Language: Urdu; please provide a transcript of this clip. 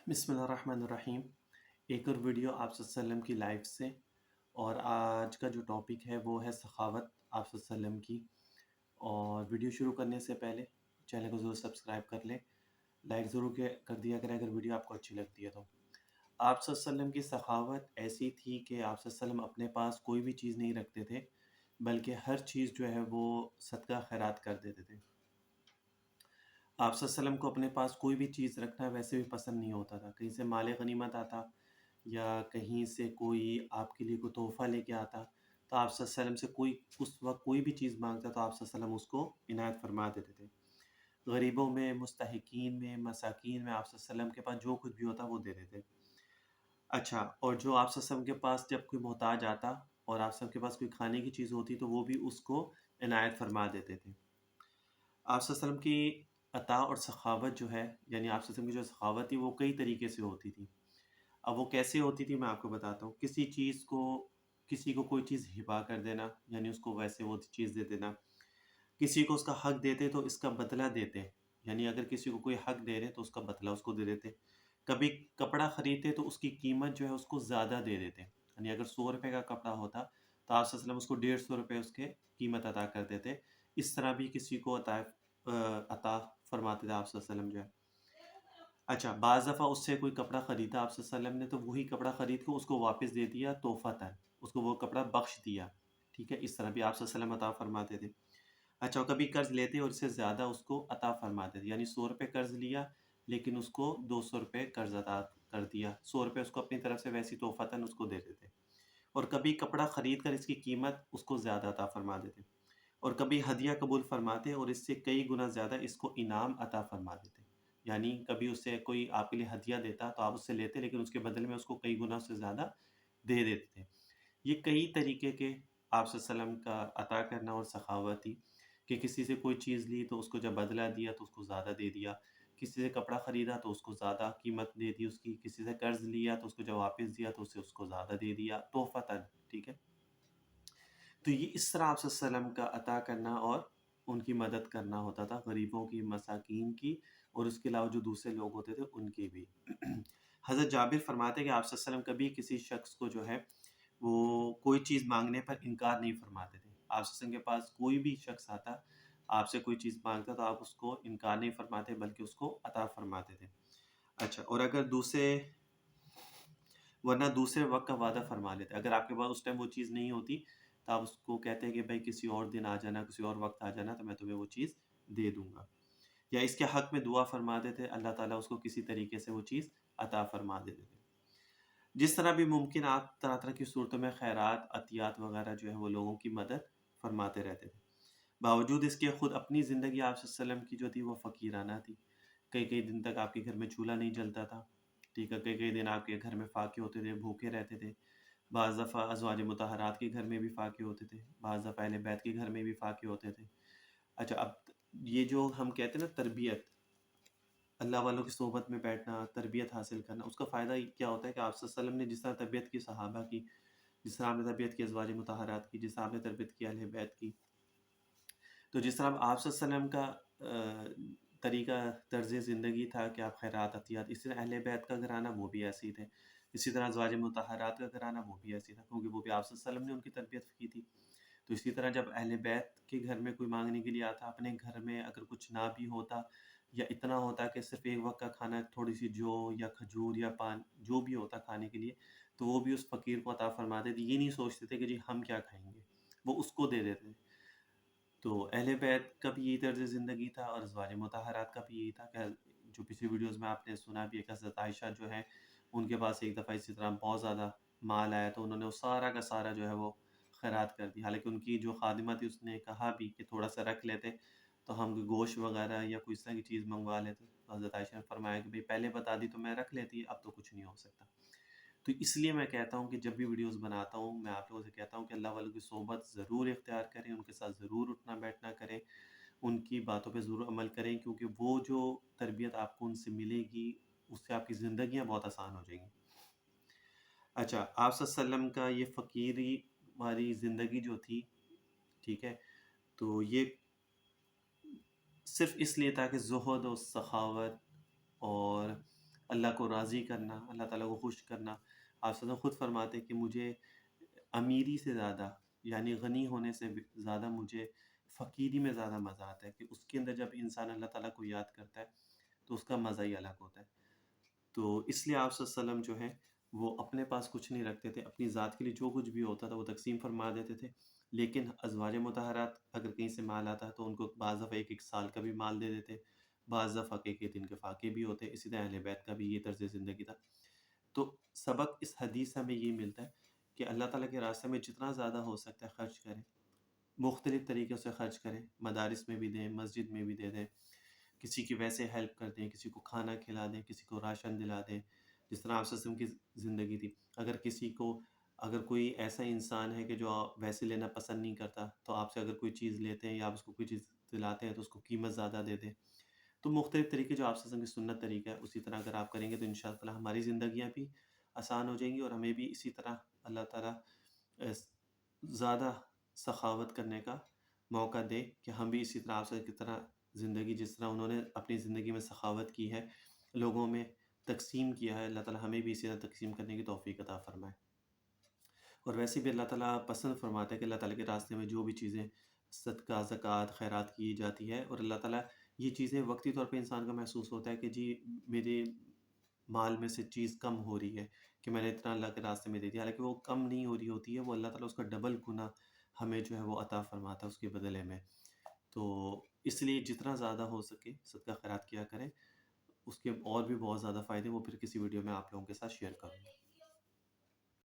بسم اللہ الرحمن الرحیم۔ ایک اور ویڈیو آپ صلی اللہ علیہ وسلم کی لائف سے، اور آج کا جو ٹاپک ہے وہ ہے سخاوت آپ صلی اللہ علیہ وسلم کی۔ اور ویڈیو شروع کرنے سے پہلے چینل کو ضرور سبسکرائب کر لیں، لائک ضرور کر دیا کریں اگر ویڈیو آپ کو اچھی لگتی ہے تو۔ آپ صلی اللہ علیہ وسلم کی سخاوت ایسی تھی کہ آپ صلی اللہ علیہ وسلم اپنے پاس کوئی بھی چیز نہیں رکھتے تھے، بلکہ ہر چیز جو ہے وہ صدقہ خیرات کر دیتے تھے۔ آپ صلی اللہ علیہ وسلم کو اپنے پاس کوئی بھی چیز رکھنا ویسے بھی پسند نہیں ہوتا تھا۔ کہیں سے مال غنیمت آتا یا کہیں سے کوئی آپ کے لیے کوئی تحفہ لے کے آتا تو آپ صلی اللہ علیہ وسلم سے کوئی اس وقت کوئی بھی چیز مانگتا تو آپ صلی اللہ علیہ وسلم اس کو عنایت فرما دیتے تھے۔ غریبوں میں، مستحقین میں، مساکین میں آپ صلی اللہ علیہ وسلم کے پاس جو کچھ بھی ہوتا وہ دے دیتے۔ اچھا، اور جو آپ صلی اللہ علیہ وسلم کے پاس جب کوئی محتاج آتا اور آپ صلی اللہ علیہ وسلم کے پاس کوئی کھانے کی چیز ہوتی تو وہ بھی اس کو عنایت فرما دیتے تھے۔ آپ صلی اللہ علیہ وسلم کی عطا اور سخاوت جو ہے، یعنی آپ صلی اللہ علیہ وسلم کی جو سخاوت تھی وہ کئی طریقے سے ہوتی تھی۔ اب وہ کیسے ہوتی تھی میں آپ کو بتاتا ہوں۔ کسی کو کوئی چیز ہبا کر دینا، یعنی اس کو ویسے وہ چیز دے دینا۔ کسی کو اس کا حق دیتے تو اس کا بدلہ دیتے، یعنی اگر کسی کو کوئی حق دے رہے تو اس کا بدلہ اس کو دے دیتے۔ کبھی کپڑا خریدتے تو اس کی قیمت جو ہے اس کو زیادہ دے دیتے، یعنی اگر 100 روپے کا کپڑا ہوتا تو آپ صلی اللہ علیہ وسلم اس کو 150 روپے اس کے قیمت عطا کر دیتے۔ اس طرح بھی کسی کو عطا فرماتے تھے آپ صلی اللہ علیہ وسلم جو ہے۔ اچھا، بعض دفعہ اس سے کوئی کپڑا خریدا آپ صلی اللہ علیہ وسلم نے تو وہی کپڑا خرید کے اس کو واپس دے دیا تحفۃً، اس کو وہ کپڑا بخش دیا، ٹھیک ہے۔ اس طرح بھی آپ صلی اللہ علیہ وسلم عطا فرماتے تھے۔ اچھا، کبھی قرض لیتے اور اس سے زیادہ اس کو عطا فرماتے تھے، یعنی 100 روپے قرض لیا لیکن اس کو 200 روپے قرض عطا کر دیا، 100 روپے اس کو اپنی طرف سے ویسی تحفتاً اس کو دے دیتے۔ اور کبھی کپڑا خرید کر اس کی قیمت اس کو زیادہ عطا فرما دیتے، اور کبھی ہدیہ قبول فرماتے اور اس سے کئی گنا زیادہ اس کو انعام عطا فرما دیتے، یعنی کبھی اس سے کوئی آپ کے لیے ہدیہ دیتا تو آپ اس سے لیتے لیکن اس کے بدلے میں اس کو کئی گنا سے زیادہ دے دیتے تھے۔ یہ کئی طریقے کے آپ صلی اللہ علیہ وسلم کا عطا کرنا اور سخاوت تھی کہ کسی سے کوئی چیز لی تو اس کو جب بدلہ دیا تو اس کو زیادہ دے دیا، کسی سے کپڑا خریدا تو اس کو زیادہ قیمت دے دی اس کی، کسی سے قرض لیا تو اس کو جب واپس دیا تو اسے اس کو زیادہ دے دیا تحفتاً، ٹھیک ہے۔ تو یہ اس طرح آپ صلی اللہ علیہ وسلم کا عطا کرنا اور ان کی مدد کرنا ہوتا تھا، غریبوں کی، مساکین کی، اور اس کے علاوہ جو دوسرے لوگ ہوتے تھے ان کی بھی۔ حضرت جابر فرماتے ہیں کہ آپ صلی اللہ علیہ وسلم کبھی کسی شخص کو جو ہے وہ کوئی چیز مانگنے پر انکار نہیں فرماتے تھے۔ آپ صلی اللہ علیہ وسلم کے پاس کوئی بھی شخص آتا، آپ سے کوئی چیز مانگتا تو آپ اس کو انکار نہیں فرماتے بلکہ اس کو عطا فرماتے تھے۔ اچھا، اور ورنہ دوسرے وقت کا وعدہ فرما لیتے، اگر آپ کے پاس اس ٹائم وہ چیز نہیں ہوتی تو آپ اس کو کہتے ہیں کہ بھائی کسی اور دن آ جانا، کسی اور وقت آ جانا تو میں تمہیں وہ چیز دے دوں گا، یا اس کے حق میں دعا فرما دیتے، اللہ تعالیٰ اس کو کسی طریقے سے وہ چیز عطا فرما دیتے تھے۔ جس طرح بھی ممکن آپ طرح طرح کی صورتوں میں خیرات، عطیات وغیرہ جو ہے وہ لوگوں کی مدد فرماتے رہتے تھے۔ باوجود اس کے خود اپنی زندگی آپ صلی اللہ علیہ وسلم کی جو تھی وہ فقیرانہ تھی۔ کئی کئی دن تک آپ کے گھر میں چولہا نہیں جلتا تھا، ٹھیک ہے، کئی کئی دن آپ کے گھر میں فاقے ہوتے تھے، بھوکے رہتے تھے۔ بعض دفعہ ازواج مطہرات کے گھر میں بھی فاقے ہوتے تھے، بعض دفعہ اہل بیت کے گھر میں بھی فاقے ہوتے تھے۔ اچھا، اب یہ جو ہم کہتے ہیں نا تربیت، اللہ والوں کی صحبت میں بیٹھنا، تربیت حاصل کرنا، اس کا فائدہ کیا ہوتا ہے کہ آپ صلی اللہ علیہ وسلم نے جس طرح تربیت کی صحابہ کی، جس طرح آپ نے تربیت کی ازواج مطہرات کی، جس طرح آپ نے تربیت کی اہل بیت کی، تو جس طرح آپ صلی اللہ علیہ وسلم کا طریقہ طرز زندگی تھا کہ آپ خیرات، عطیات، اسی طرح اہل بیت کا گھرانہ وہ بھی ایسے ہی تھے، اسی طرح ازواج مطہرات کا گھرانہ وہ بھی ایسے تھا، کیونکہ وہ بھی آپ صلی اللہ علیہ وسلم نے ان کی تربیت کی تھی۔ تو اسی طرح جب اہل بیت کے گھر میں کوئی مانگنے کے لیے آتا، اپنے گھر میں اگر کچھ نہ بھی ہوتا یا اتنا ہوتا کہ صرف ایک وقت کا کھانا، تھوڑی سی جو یا کھجور یا پان جو بھی ہوتا کھانے کے لیے، تو وہ بھی اس فقیر کو عطا فرماتے تھے، یہ نہیں سوچتے تھے کہ جی ہم کیا کھائیں گے، وہ اس کو دے دیتے تھے۔ تو اہل بیت کا بھی یہی طرز زندگی تھا اور ازواج مطہرات کا بھی یہی تھا کہ جو پچھلی ویڈیوز میں آپ نے سنا بھی ہے کہ حضرت عائشہ جو ہے ان کے پاس ایک دفعہ اسی طرح بہت زیادہ مال آیا تو انہوں نے وہ سارا کا سارا جو ہے وہ خیرات کر دی، حالانکہ ان کی جو خادمہ تھی اس نے کہا بھی کہ تھوڑا سا رکھ لیتے تو ہم گوشت وغیرہ یا کوئی اس طرح کی چیز منگوا لیتے، تو حضرت عائشہ نے فرمایا کہ بھئی پہلے بتا دی تو میں رکھ لیتی، اب تو کچھ نہیں ہو سکتا۔ تو اس لیے میں کہتا ہوں کہ جب بھی ویڈیوز بناتا ہوں میں آپ لوگوں سے کہتا ہوں کہ اللہ والوں کی صحبت ضرور اختیار کریں، ان کے ساتھ ضرور اٹھنا بیٹھنا کریں، ان کی باتوں پہ ضرور عمل کریں، کیونکہ وہ جو تربیت آپ کو ان سے ملے گی اس سے آپ کی زندگیاں بہت آسان ہو جائیں گی۔ اچھا، آپ صلی اللہ علیہ وسلم کا یہ فقیری والی زندگی جو تھی، ٹھیک ہے، تو یہ صرف اس لیے تھا کہ زہد و سخاوت اور اللہ کو راضی کرنا، اللہ تعالیٰ کو خوش کرنا۔ آپ صلی اللہ علیہ وسلم خود فرماتے ہیں کہ مجھے امیری سے زیادہ، یعنی غنی ہونے سے زیادہ مجھے فقیری میں زیادہ مزہ آتا ہے، کہ اس کے اندر جب انسان اللہ تعالیٰ کو یاد کرتا ہے تو اس کا مزہ ہی الگ ہوتا ہے۔ تو اس لیے آپ صلی اللہ علیہ وسلم جو ہے وہ اپنے پاس کچھ نہیں رکھتے تھے، اپنی ذات کے لیے جو کچھ بھی ہوتا تھا وہ تقسیم فرما دیتے تھے، لیکن ازواج مطہرات اگر کہیں سے مال آتا ہے تو ان کو بعض دفعہ ایک ایک سال کا بھی مال دے دیتے، بعض دفعہ ایک ایک دن کے فاقے بھی ہوتے۔ اسی طرح اہل بیت کا بھی یہ طرز زندگی تھا۔ تو سبق اس حدیث سے ہمیں یہ ملتا ہے کہ اللہ تعالیٰ کے راستے میں جتنا زیادہ ہو سکتا ہے خرچ کریں، مختلف طریقوں سے خرچ کریں، مدارس میں بھی دیں، مسجد میں بھی دے دیں، کسی کی ویسے ہیلپ کر دیں، کسی کو کھانا کھلا دیں، کسی کو راشن دلا دیں، جس طرح آپ صلی اللہ علیہ وسلم کی زندگی تھی۔ اگر کوئی ایسا انسان ہے کہ جو ویسے لینا پسند نہیں کرتا، تو آپ سے اگر کوئی چیز لیتے ہیں یا آپ اس کو کوئی چیز دلاتے ہیں تو اس کو قیمت زیادہ دے دیں۔ تو مختلف طریقے جو آپ صلی اللہ علیہ وسلم کی سنت طریقہ ہے، اسی طرح اگر آپ کریں گے تو انشاءاللہ ہماری زندگیاں بھی آسان ہو جائیں گی، اور ہمیں بھی اسی طرح اللہ تعالیٰ زیادہ سخاوت کرنے کا موقع دے کہ ہم بھی اسی طرح آپ سے کی طرح زندگی، جس طرح انہوں نے اپنی زندگی میں سخاوت کی ہے، لوگوں میں تقسیم کیا ہے، اللہ تعالیٰ ہمیں بھی اسی طرح تقسیم کرنے کی توفیق عطا فرمائے۔ اور ویسے بھی اللہ تعالیٰ پسند فرماتا ہے کہ اللہ تعالیٰ کے راستے میں جو بھی چیزیں صدقہ، زکوٰۃ، خیرات کی جاتی ہے، اور اللہ تعالیٰ یہ چیزیں وقتی طور پہ انسان کو محسوس ہوتا ہے کہ جی میرے مال میں سے چیز کم ہو رہی ہے، کہ میں نے اتنا اللہ کے راستے میں دے دیا، حالانکہ وہ کم نہیں ہو رہی ہوتی ہے، وہ اللہ تعالیٰ اس کا ڈبل گنا ہمیں جو ہے وہ عطا فرماتا ہے اس کے بدلے میں۔ تو اس لیے جتنا زیادہ ہو سکے صدقہ خیرات کیا کریں، اس کے اور بھی بہت زیادہ فائدے، وہ پھر کسی ویڈیو میں آپ لوگوں کے ساتھ شیئر کروں گا۔